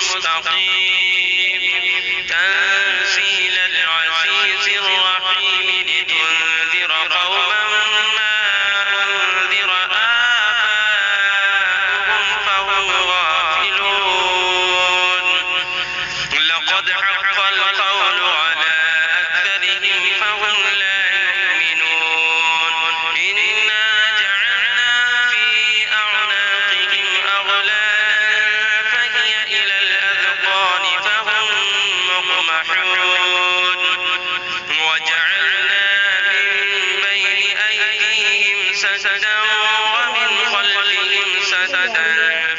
مستقيم تنزيل العزيز الرحيم لتنذر قوما ما أنذر آباؤهم فهم غافلون لقد حق القول على أكثرهم فهم لا يؤمنون إنا جعلنا في أعناقهم أغلالا فهي إلى الأذقان فهم مقمحون وجعلنا من بين أيديهم سدا ومن خلفهم سدا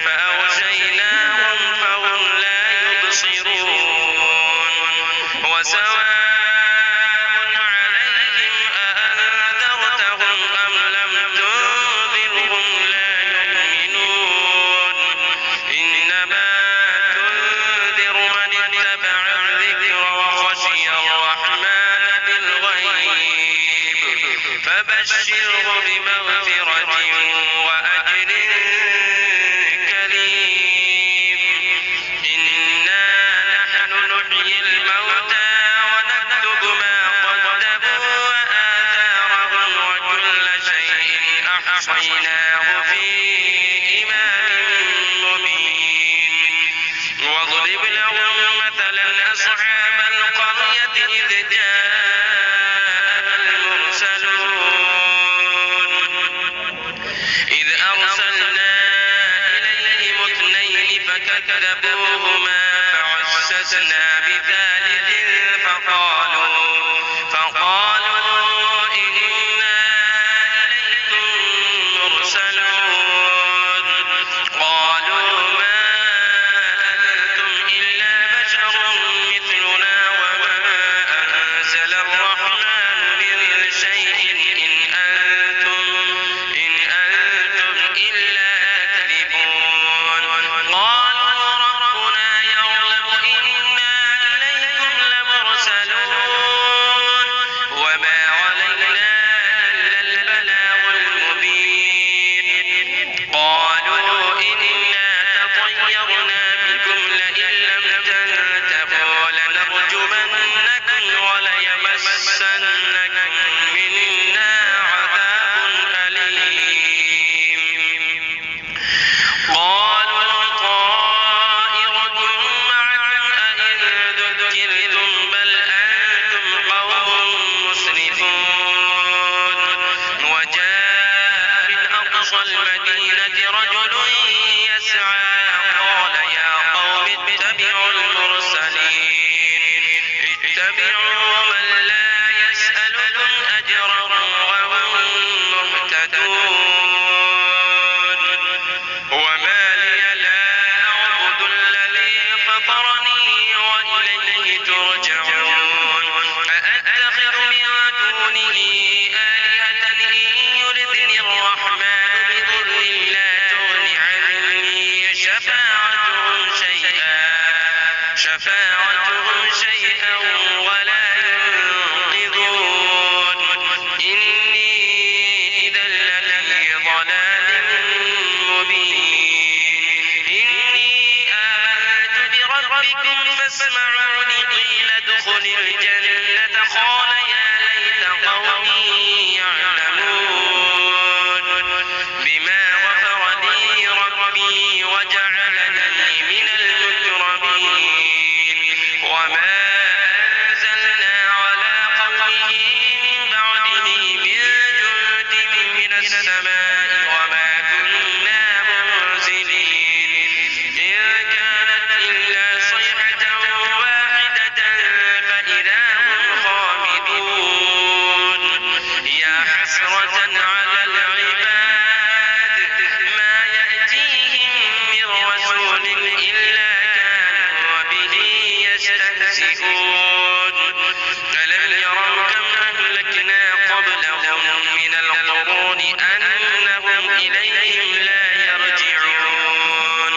فأغشيناهم فهم لا يبصرون وسواء عليهم أأنذرتهم أم لم تنذرهم لا يؤمنون إنما تنذر من اتبع الذكر وخشي الرحمن بالغيب فبشره بمغفرة وأجر كريم إنا نحن نحيي الموتى ونكتب ما قدموا وآثارهم وكل شيء أحصيناه في إمام مبين واضرب لهم مثلا أصحاب القرية إذ جاءها المرسلون إذ أرسلنا إليهم اثنين فكذبوهما فعززنا بثالث فقالوا إنا إليكم مرسلون قالوا ما أنتم إلا بشر مثلنا وما أنزل الرحمن من شيء إن أنتم إلا تكذبون قالوا ربنا يعلم إنا إليكم لمرسلون وما علينا إلا البلاغ المبين قالوا إنا تطيرنا بكم لئن لم تنتهوا لنرجمنكم وليمسنكم منا عذاب أليم قالوا طائركم معكم أئن ذكرتم بل أنتم قوم مسرفون وجاء من أقصى المدينة رجل يسعى قال يا قوم اتبعوا المرسلين اتبعوا من لا يسألكم أجرا وهم مهتدون وما لي لا أعبد الذي فطرني وإليه ترجعون أأتخذ من دونه آلهة إن يردني الرحمن بضر لا تغن عني شفاعتهم شيئا ولا ينقذون إني إذا لفي ضلال مبين إني آمنت بربكم فاسمعون قيل ادخل الجنة قال يا ليت قومي يعلمون بما غفر لي ربي وجعلني من المكرمين وما أنزلنا على قومه من بعده من جند من السماء وما كنا منزلين إن كانت إلا صيحة واحدة فإذا هم خامدون يا حسرة على العباد ما يأتيهم من رسول إلا كانوا به يستهزئون ألم يروا كم أهلكنا قبلهم من القرون أنهم إليهم لا يرجعون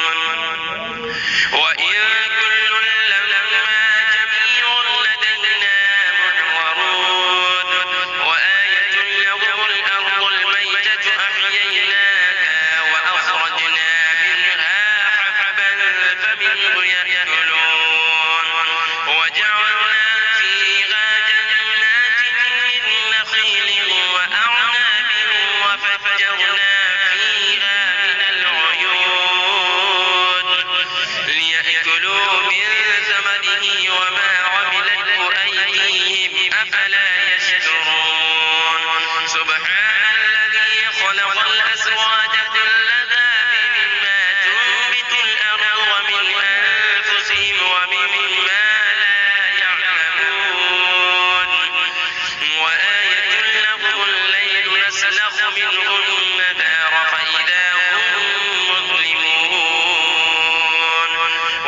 وإن كل لما جميع لدينا محضرون وآية لهم الأرض الميتة أحييناها وأخرجنا منها حبا فمنه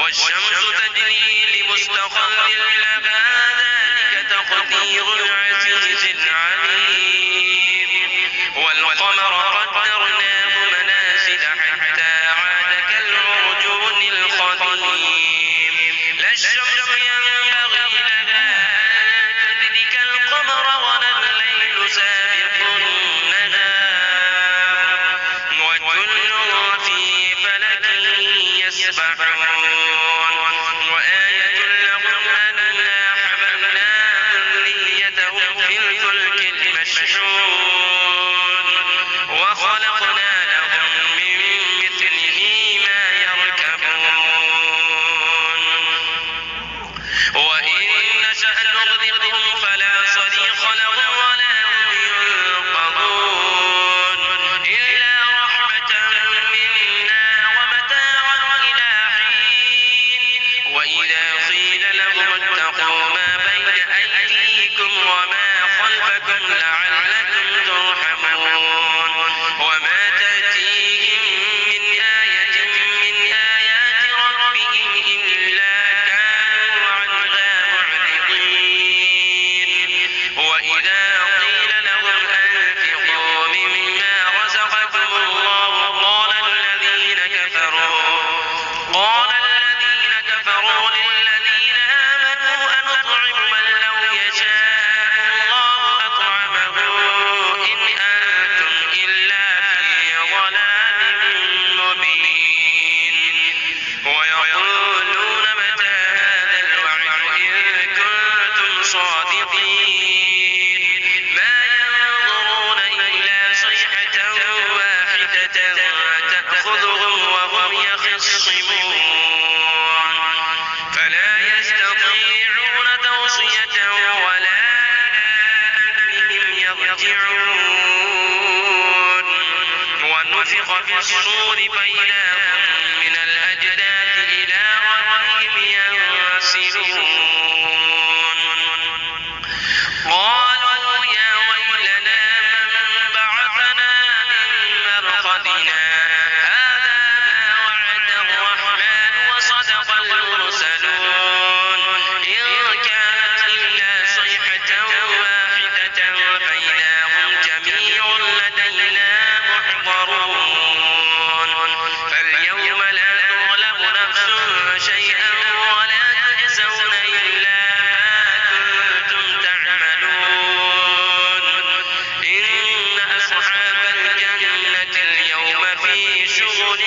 والشمس تجري لمستقر لها ذلك تقدير العزيز العليم والقمر قدرناه منازل حتى عاد كالعرجون القديم لا الشمس ينبغي لها أن تدرك القمر ولا الليل سابق النهار وكل في فلك يسبحون وآية لهم أنا حملنا ذريتهم في الفلك المشحون وخلقنا لهم من مثله ما يركبون وإن نشأ نغرقهم فلا صريخ لهم ولا هم ينقذون إلا رحمة منا ومتاعا إلى حين وإذا قيل لهم اتقوا ما بين أيديكم وما خلفكم لعلكم ترحمون وما تأتيهم من آية من آيات ربهم إلا كانوا عنها معرضين وإذا قيل لهم أنفقوا مما رزقكم الله قال الذين كفروا للذين آمنوا أنطعم من لو يشاء الله أطعمه إن أنتم إلا في ضلال مبين ويقولون متى هذا الوعد إن كنتم صادقين ما ينظرون إلا صيحة واحدة تأخذهم وهم يخصمون فلا يستطيعون توصية ولا إلى أهلهم يرجعون ونفخ في الصور فإذا هم من الأجداث إلى ربهم ينسلون قالوا يا ويلنا من بعثنا من مرقدنا هذا ما وعد الرحمن وصدق المرسلون إن كانت إلا صيحة واحدة فإذا هم جميع لدينا محضرون فاليوم لا تظلم نفس شيئا ولا تجزون إلا ما كنتم تعملون إن أصحاب الجنة اليوم في شغل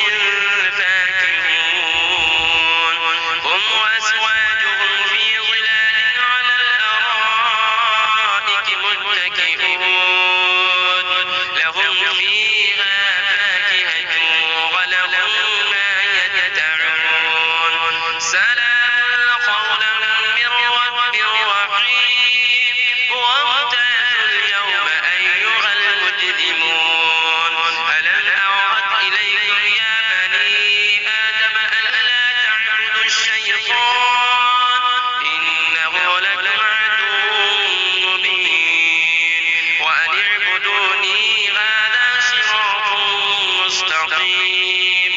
فاكهون هم وأزواجهم في ظلال على الأرائك متكئون لهم فيها فاكهة ولهم ما يدعون سلام قولا من رب رحيم وامتازوا اليوم أيها المجرمون ألم أعهد إليكم يا بني آدم ألا تعبدوا الشيطان إنه لكم عدو مبين وأن اعبدوني هذا صراط مستقيم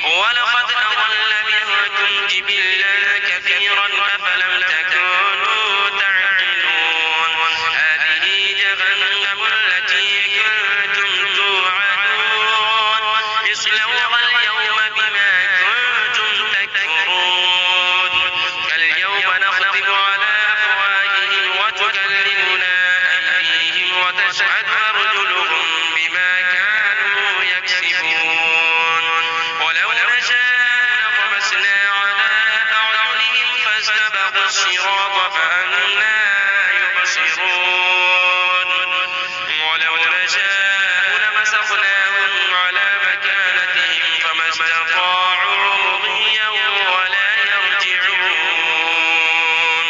ولقد أضل منكم جبلا كثيرا أفلم تكونوا تعقلون هذه جهنم التي كنتم توعدون اصلوها اليوم بما كنتم تكفرون اليوم نختم على أفواههم وتكلمنا أيديهم وتشهد أرجلهم بما كانوا يكسبون ولو نشاء لطمسنا على أعينهم فاستبقوا الصراط فأنى يبصرون ولو نشاء لمسخناهم على مكانتهم فما استطاعوا مضيا ولا يرجعون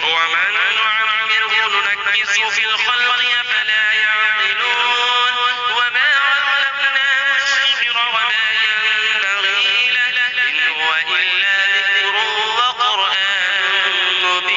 ومن نعمره ننكسه في الخلق أفلا يعقلون وما علمناه الشعر وما ينبغي له إن هو إلا ذكر وقرآن مبين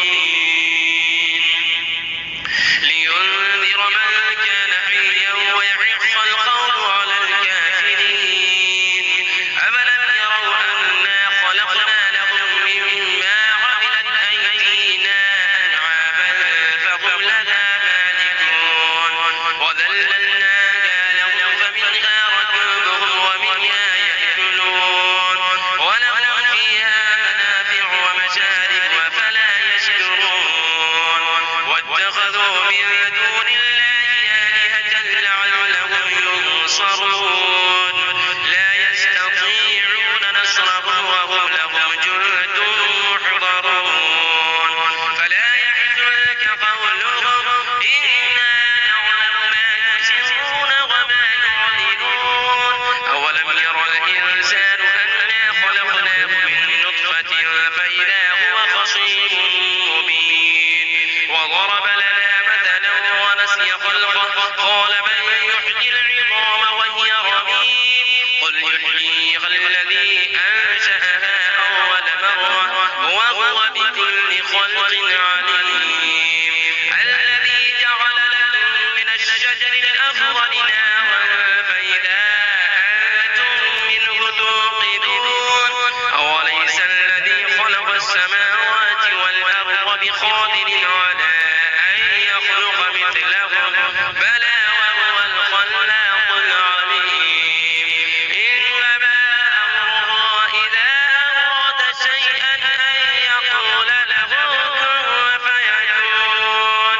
قال من يحيي العظام وهي رميم قل يحييها الذي أنشأها أول مرة وهو بكل خلق عليم الذي جعل لكم من الشجر الأخضر نارا فإذا أنتم منه توقدون أوليس الذي خلق السماوات والأرض بقادر على أن يخلق مثلهم بلى وهو الخلاق العليم إنما أمره إذا أراد شيئا أن يقول له كن فيكون